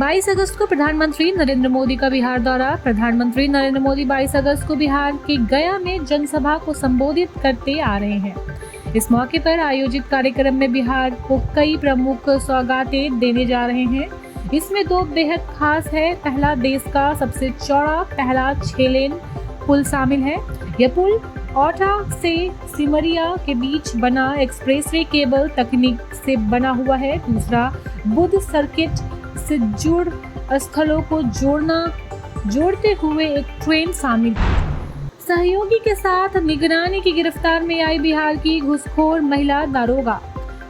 22 अगस्त को प्रधानमंत्री नरेंद्र मोदी का बिहार दौरा। प्रधानमंत्री नरेंद्र मोदी 22 अगस्त को बिहार के गया में जनसभा को संबोधित करते आ रहे हैं। इस मौके पर आयोजित कार्यक्रम में बिहार को कई प्रमुख सौगातें देने जा रहे हैं। इसमें दो बेहद खास है। पहला, देश का सबसे चौड़ा पहला 6 लेन पुल शामिल है। यह पुल ओटा से सिमरिया के बीच बना एक्सप्रेसवे केबल तकनीक से बना हुआ है। दूसरा, बुद्ध सर्किट से जुड़ स्थलों को जोड़ते हुए एक ट्रेन शामिल है। सहयोगी के साथ निगरानी की गिरफ्तार में आई बिहार की घूसखोर महिला दारोगा।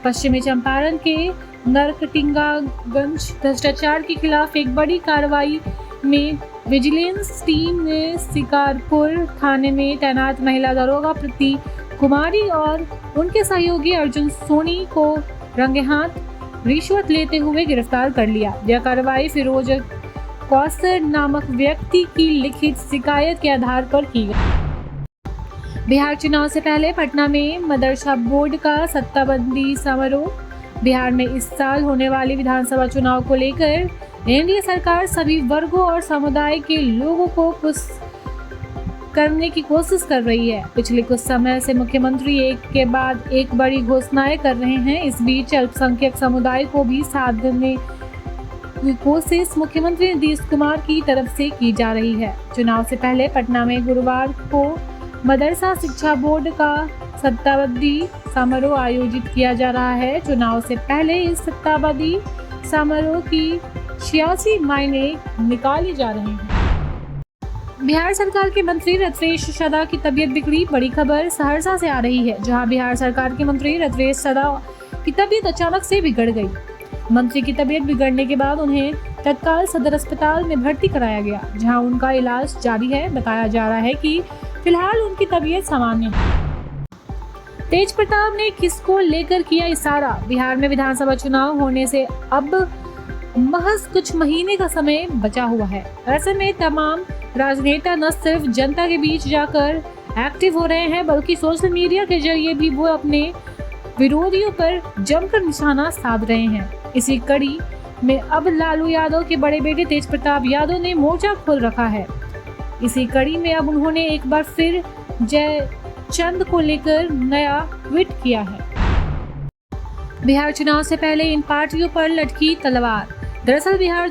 पश्चिमी चंपारण के नरकटियागंज भ्रष्टाचार के खिलाफ एक बड़ी कार्रवाई में विजिलेंस टीम ने शिकारपुर थाने में तैनात महिला दारोगा प्रीति कुमारी और उनके सहयोगी अर्जुन सोनी को रंगे हाथ रिश्वत लेते हुए गिरफ्तार कर लिया। यह कार्रवाई फिरोज कौसर नामक व्यक्ति की लिखित शिकायत के आधार पर की गई। बिहार चुनाव से पहले पटना में मदरसा बोर्ड का सत्ताबंदी समारोह। बिहार में इस साल होने वाले विधानसभा चुनाव को लेकर एनडीए सरकार सभी वर्गों और समुदाय के लोगों को खुश करने की कोशिश कर रही है। पिछले कुछ समय से मुख्यमंत्री एक के बाद एक बड़ी घोषणाएं कर रहे हैं। इस बीच अल्पसंख्यक समुदाय को भी साथ देने की कोशिश मुख्यमंत्री नीतीश कुमार की तरफ से की जा रही है। चुनाव से पहले पटना में गुरुवार को मदरसा शिक्षा बोर्ड का सत्ताबंदी समारोह आयोजित किया जा रहा है। चुनाव से पहले इस सत्ताबंदी समारोह की 86 मायने निकाली जा रहे हैं। बिहार सरकार के मंत्री रत्नेश सदा की तबीयत बिगड़ी। बड़ी खबर सहरसा से आ रही है, जहां बिहार सरकार के मंत्री रत्नेश सदा की तबीयत अचानक से बिगड़ गई। मंत्री की तबीयत बिगड़ने के बाद उन्हें तत्काल सदर अस्पताल में भर्ती कराया गया, जहां उनका इलाज जारी है। बताया जा रहा है कि फिलहाल उनकी तबीयत सामान्य है। तेज प्रताप ने किसको लेकर किया इशारा। बिहार में विधानसभा चुनाव होने से अब महज कुछ महीने का समय बचा हुआ है। ऐसे में तमाम राजनेता न सिर्फ जनता के बीच जाकर एक्टिव हो रहे हैं, बल्कि सोशल मीडिया के जरिए भी वो अपने विरोधियों पर जमकर निशाना साध रहे हैं। इसी कड़ी में अब लालू यादव के बड़े बेटे तेज प्रताप यादव ने मोर्चा खोल रखा है। इसी कड़ी में अब उन्होंने एक बार फिर जयचंद को लेकर नया ट्वीट किया है। बिहार चुनाव से पहले इन पार्टियों पर लटकी तलवार। दरअसल बिहार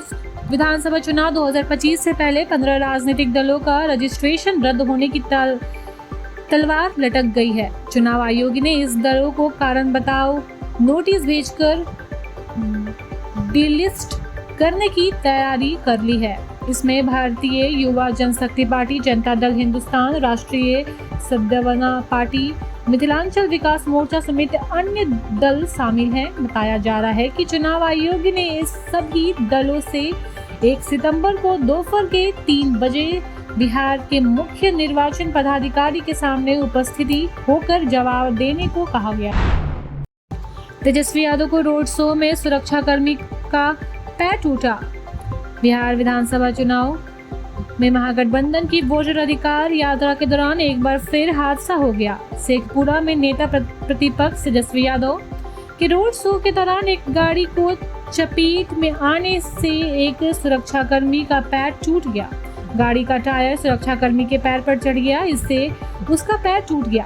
विधानसभा चुनाव 2025 से पहले 15 राजनीतिक दलों का रजिस्ट्रेशन रद्द होने की तलवार लटक गई है। चुनाव आयोग ने इस दलों को कारण बताओ नोटिस भेजकर डिलिस्ट करने की तैयारी कर ली है। इसमें भारतीय युवा जनशक्ति पार्टी, जनता दल हिंदुस्तान, राष्ट्रीय सद्भावना पार्टी, मिथिलांचल विकास मोर्चा समेत अन्य दल शामिल हैं। बताया जा रहा है कि चुनाव आयोग ने इस सभी दलों से 1 सितंबर को दोपहर के 3 बजे बिहार के मुख्य निर्वाचन पदाधिकारी के सामने उपस्थिति होकर जवाब देने को कहा गया। तेजस्वी यादव को रोड शो में सुरक्षाकर्मी का पैर टूटा। बिहार विधानसभा चुनाव में महागठबंधन की वोटर अधिकार यात्रा के दौरान एक बार फिर हादसा हो गया। शेखपुरा में नेता प्रतिपक्ष तेजस्वी यादव के रोड शो के दौरान एक गाड़ी को चपेट में आने से एक सुरक्षाकर्मी का पैर टूट गया। गाड़ी का टायर सुरक्षाकर्मी के पैर पर चढ़ गया, इससे उसका पैर टूट गया।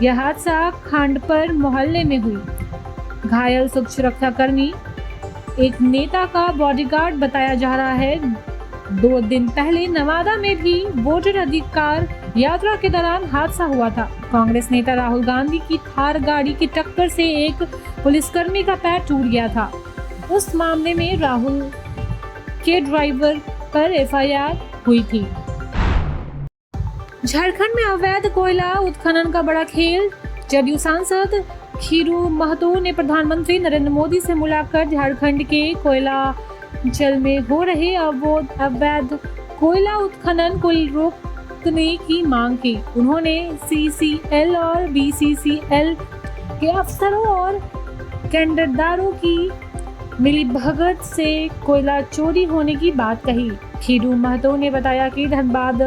यह हादसा खांडपर मोहल्ले में हुई। घायल सुरक्षाकर्मी एक नेता का बॉडीगार्ड बताया जा रहा है। 2 दिन पहले नवादा में भी वोटर अधिकार यात्रा के दौरान हादसा हुआ था। कांग्रेस नेता राहुल गांधी की थार गाड़ी की टक्कर से एक पुलिसकर्मी का पैर टूट गया था। उस मामले में राहुल के ड्राइवर पर एफआईआर हुई थी। झारखंड में अवैध कोयला उत्खनन का बड़ा खेल। जदयू सांसद खीरू महतो ने प्रधानमंत्री नरेंद्र मोदी से मुलाकात झारखंड के कोयलांचल में हो रहे अवैध कोयला उत्खनन को रोकने की मांग की। उन्होंने सीसीएल और बीसीसीएल के अफसरों और टेंडरदारों की मिलीभगत से कोयला चोरी होने की बात कही। खीरू महतो ने बताया कि धनबाद,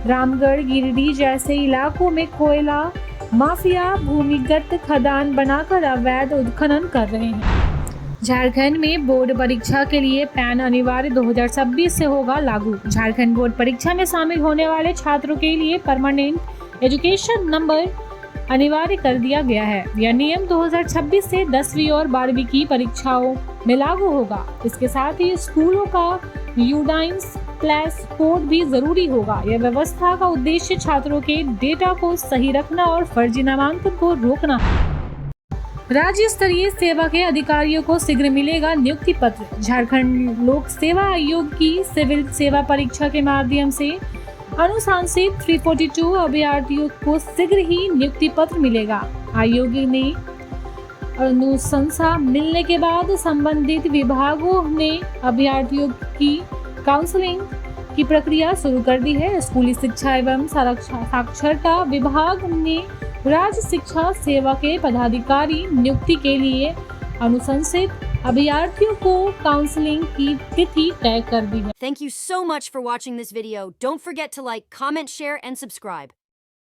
रामगढ़, गिरिडीह जैसे इलाकों में कोयला माफिया भूमिगत खदान बनाकर अवैध उत्खनन कर रहे हैं। झारखंड में बोर्ड परीक्षा के लिए पैन अनिवार्य 2026 से होगा लागू। झारखंड बोर्ड परीक्षा में शामिल होने वाले छात्रों के लिए परमानेंट एजुकेशन नंबर अनिवार्य कर दिया गया है। यह नियम 2026 से 10वीं और 12वीं की परीक्षाओं में लागू होगा। इसके साथ ही स्कूलों का यूडाइंस प्लस कोड भी जरूरी होगा। यह व्यवस्था का उद्देश्य छात्रों के डेटा को सही रखना और फर्जी नामांकन को रोकना है। राज्य स्तरीय सेवा के अधिकारियों को शीघ्र मिलेगा नियुक्ति पत्र। झारखंड लोक सेवा आयोग की सिविल सेवा परीक्षा के माध्यम से अनुशासित 342 अभ्यर्थियों को शीघ्र ही नियुक्ति पत्र मिलेगा। आयोग ने अनुशंसा मिलने के बाद संबंधित विभागों ने अभ्यर्थियों की काउंसलिंग की प्रक्रिया शुरू कर दी है। स्कूली शिक्षा एवं साक्षरता विभाग ने राज्य शिक्षा सेवा के पदाधिकारी नियुक्ति के लिए अनुशंसित अभ्यर्थियों को काउंसलिंग की तिथि तय कर दी है। Thank you so much for watching this video. Don't forget to like, comment, share, and subscribe.